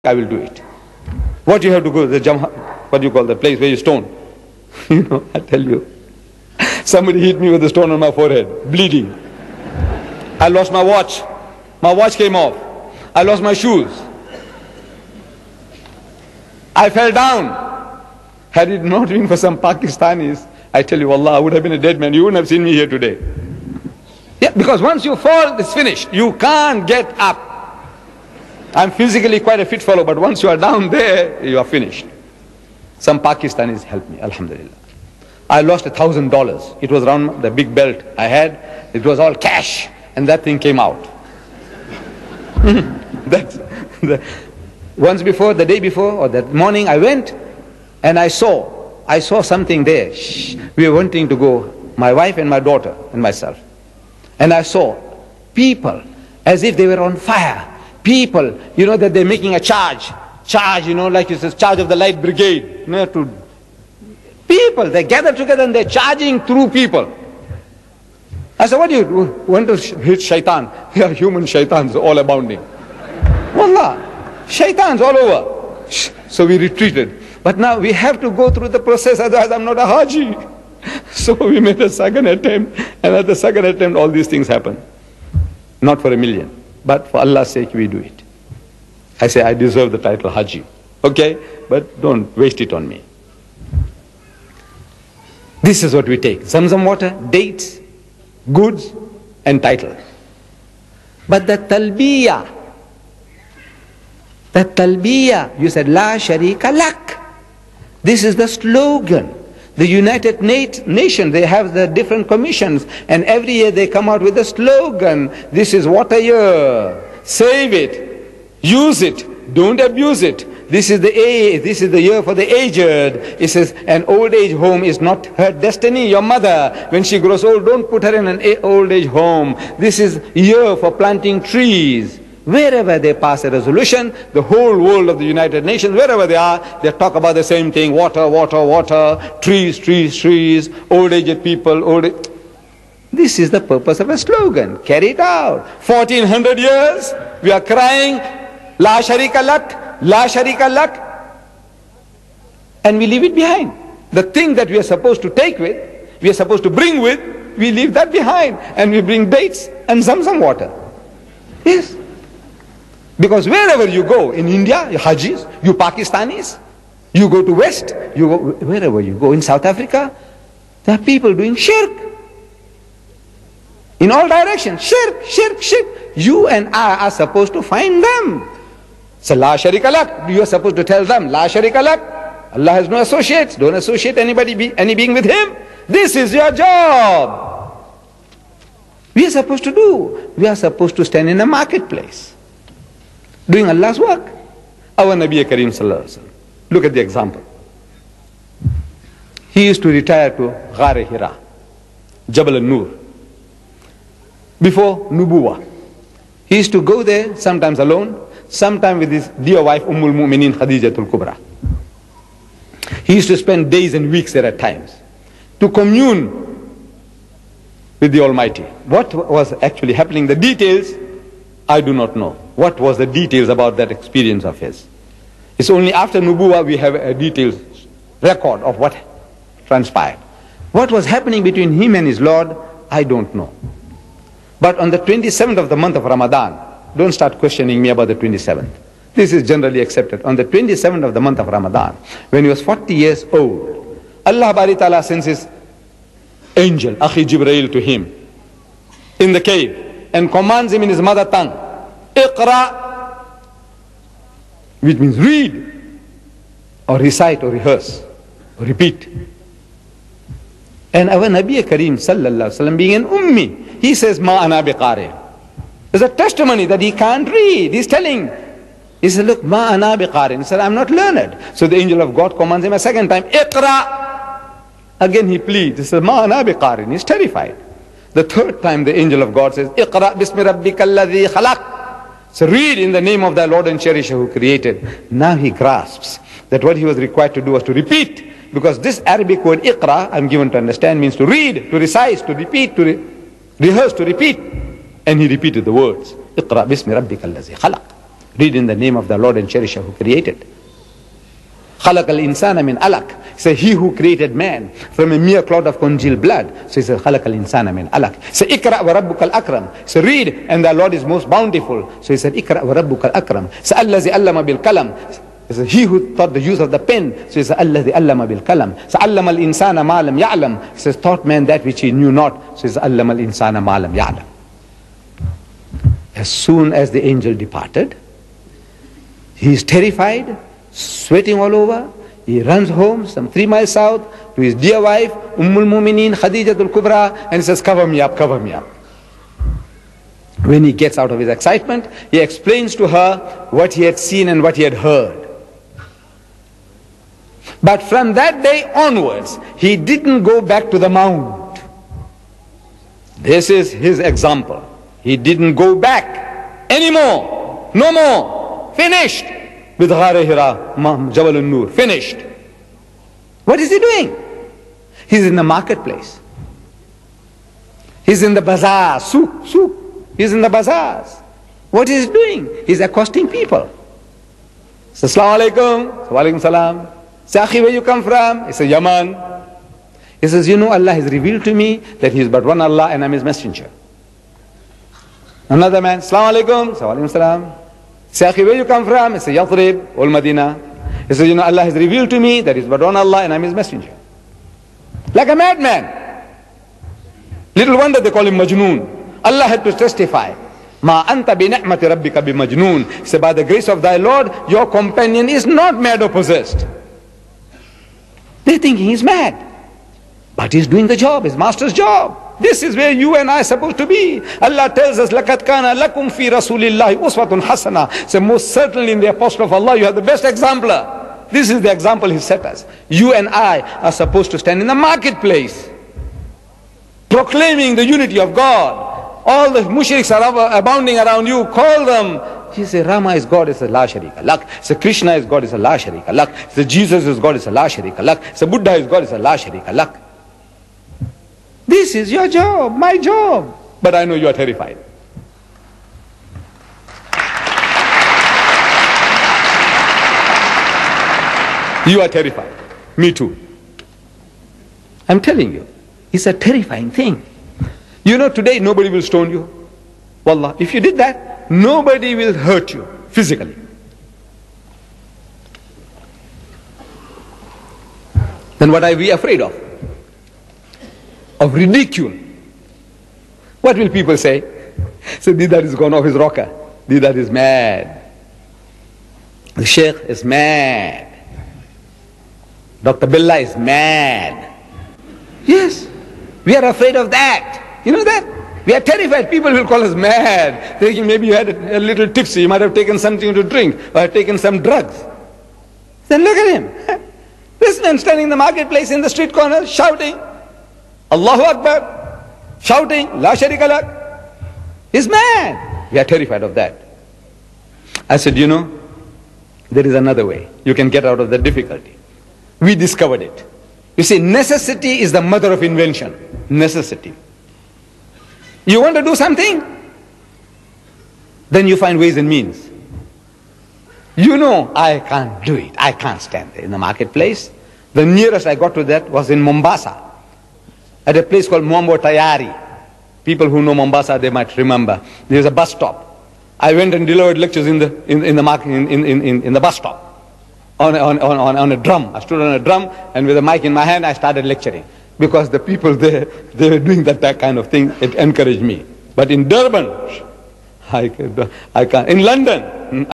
I will do it. What you have to go, what do you call the place where you stone? You know, I tell you. Somebody hit me with a stone on my forehead, bleeding. I lost my watch. My watch came off. I lost my shoes. I fell down. Had it not been for some Pakistanis, I tell you, Allah, I would have been a dead man. You wouldn't have seen me here today. Yeah, because once you fall, it's finished. You can't get up. I'm physically quite a fit fellow, but once you are down there, you are finished. Some Pakistanis helped me, alhamdulillah. I lost $1,000. It was around the big belt I had. It was all cash, and that thing came out. Once before, the day before, or that morning, I went, and I saw something there. We were wanting to go, my wife and my daughter and myself. And I saw people as if they were on fire. People, you know, that they're making a charge, you know, like it says, charge of the light brigade. You know, people, they gather together and they're charging through people. I said, what do you want to hit shaitan? Yeah, human shaitans all abounding. Wallah, shaitans all over. So we retreated. But now we have to go through the process, otherwise I'm not a Haji. So we made a second attempt, and at the second attempt all these things happen. Not for a million. But for Allah's sake, we do it. I say, I deserve the title Haji. Okay? But don't waste it on me. This is what we take. Zamzam water, dates, goods, and title. But the talbiyah, you said, La sharika lak. This is the slogan. The United Nations, they have the different commissions, and every year they come out with a slogan. This is water year. Save it. Use it. Don't abuse it. This is the year for the aged. It says an old age home is not her destiny. Your mother, when she grows old, don't put her in an old age home. This is year for planting trees. Wherever they pass a resolution, the whole world of the United Nations, wherever they are, they talk about the same thing. Water, water, water, trees, trees, trees, old aged people, This is the purpose of a slogan. Carry it out. 1400 years, we are crying, La sharika lak, La sharika lak. And we leave it behind. The thing that we are supposed to take with, we are supposed to bring with, we leave that behind. And we bring dates and Zamzam water. Yes. Because wherever you go, in India, you Hajis, you Pakistanis, you go to West, you go, wherever you go, in South Africa, there are people doing shirk. In all directions, shirk, shirk, shirk. You and I are supposed to find them. So, La sharika lak, you are supposed to tell them, La sharika lak. Allah has no associates, don't associate any being with Him. This is your job. We are supposed to do. We are supposed to stand in a marketplace, doing Allah's work. Our Nabi Kareem Sallallahu Alaihi Wasallam. Look at the example. He used to retire to Ghar Hira, Jabal al-Nur. Before Nubuwa, he used to go there, sometimes alone, sometimes with his dear wife Ummul Mu'mineen Khadijatul Kubra. He used to spend days and weeks there at times to commune with the Almighty. What was actually happening, the details, I do not know. What was the details about that experience of his? It's only after Nubuwa we have a detailed record of what transpired. What was happening between him and his Lord, I don't know. But on the 27th of the month of Ramadan, don't start questioning me about the 27th. This is generally accepted. On the 27th of the month of Ramadan, when he was 40 years old, Allah Bari Ta'ala sends his angel, Akhi Jibreel, to him in the cave and commands him in his mother tongue, Iqra, which means read, or recite, or rehearse, or repeat. And our Nabi Kareem Sallallahu Alaihi Wasallam, being an ummi, he says, Ma ana biqari. There's a testimony that he can't read. He's telling, he said, look, Ma ana biqari. He said, I'm not learned. So the angel of God commands him a second time, Iqra. Again he pleads. He says, Ma ana biqari. He's terrified. The third time the angel of God says, Iqra bismi rabbika alladhi khalaq. So read in the name of thy Lord and Cherisher who created. Now he grasps that what he was required to do was to repeat. Because this Arabic word Iqra, I'm given to understand, means to read, to recite, to repeat, to rehearse, to repeat. And he repeated the words, Iqra bismi rabbika alladhi khalaq. Read in the name of the Lord and Cherisher who created. خَلَقَ الْإِنسَانَ مِنْ أَلَقٍ. So he who created man from a mere clot of congealed blood. So he says, خَلَقَ الْإِنسَانَ مِنْ أَلَقٍ. So اقرأ وَرَبُّكَ الْأَكْرَمِ. So read, and the Lord is most bountiful. So he said, اقرأ وَرَبُّكَ الْأَكْرَمِ. So الَّذِي أَلَّمَ بِالْقَلَمِ. So he who taught the use of the pen. So he says, الَّذِي أَلَّمَ بِالْقَلَمِ. So عَلَّمَ الْإِنسَانَ مَا لَمْ يَعْلَمْ. He says, taught man that which he knew not. So he says, عَلَّمَ الْإِنسَانَ مَا لَمْ يَعْلَمْ. As soon as the angel departed, he is terrified, sweating all over. He runs home some 3 miles south to his dear wife, Ummul-Mumineen, Khadijatul Kubra, and he says, cover me up, cover me up. When he gets out of his excitement, he explains to her what he had seen and what he had heard. But from that day onwards, he didn't go back to the mount. This is his example. He didn't go back anymore. No more. Finished. With Ghar Hira, Jabal Nur. Finished. What is he doing? He's in the marketplace. He's in the bazaar. Souk. He's in the bazaars. What is he doing? He's accosting people. He says, Assalamu alaikum. Wa alaikum salam. Say, Akhi, where you come from? He says, Yaman. He says, you know, Allah has revealed to me that He is but one Allah and I'm His messenger. Another man, Assalamu alaikum. Wa alaikum salam. Say, Akhi, where you come from? He says, Yathrib, Ul Madinah. He says, you know, Allah has revealed to me that He is but one Allah and I'm His messenger. Like a madman. Little wonder they call him Majnoon. Allah had to testify. Ma anta bi ni'mati rabbika bi majnoon. Say, by the grace of thy Lord, your companion is not mad or possessed. They're thinking he's mad. But he's doing the job, his master's job. This is where you and I are supposed to be. Allah tells us, لَقَدْ كَانَ لَكُمْ فِي رَسُولِ اللَّهِ أُسْوَةٌ حَسَنَةٌ. So most certainly in the Apostle of Allah, you have the best exemplar. This is the example He set us. You and I are supposed to stand in the marketplace, proclaiming the unity of God. All the mushriks are abounding around you. Call them. He said, Rama is God, it's a la sharika lak. So Krishna is God, it's a la sharika lak. So Jesus is God, it's a la sharika lak. So Buddha is God, it's a la sharika lak. This is your job, my job. But I know you are terrified. You are terrified. Me too. I'm telling you, it's a terrifying thing. You know, today nobody will stone you. Wallah, if you did that, nobody will hurt you physically. Then what are we afraid of? Of ridicule. What will people say? So Didar is gone off his rocker. Didar is mad. The Sheikh is mad. Dr. Billah is mad. Yes, we are afraid of that. You know that? We are terrified. People will call us mad. Thinking maybe you had a little tipsy. You might have taken something to drink or have taken some drugs. Then look at him. This man standing in the marketplace in the street corner shouting, Allahu Akbar, shouting, La Sharika Lak. He's mad. We are terrified of that. I said, you know, there is another way. You can get out of the difficulty. We discovered it. You see, necessity is the mother of invention. Necessity. You want to do something? Then you find ways and means. You know, I can't do it. I can't stand there in the marketplace. The nearest I got to that was in Mombasa, at a place called Mwambo Tayari. People who know Mombasa, they might remember. There's a bus stop. I went and delivered lectures in the bus stop on a drum. I stood on a drum, and with a mic in my hand, I started lecturing. Because the people there, they were doing that kind of thing. It encouraged me. But in Durban, I can't. In London,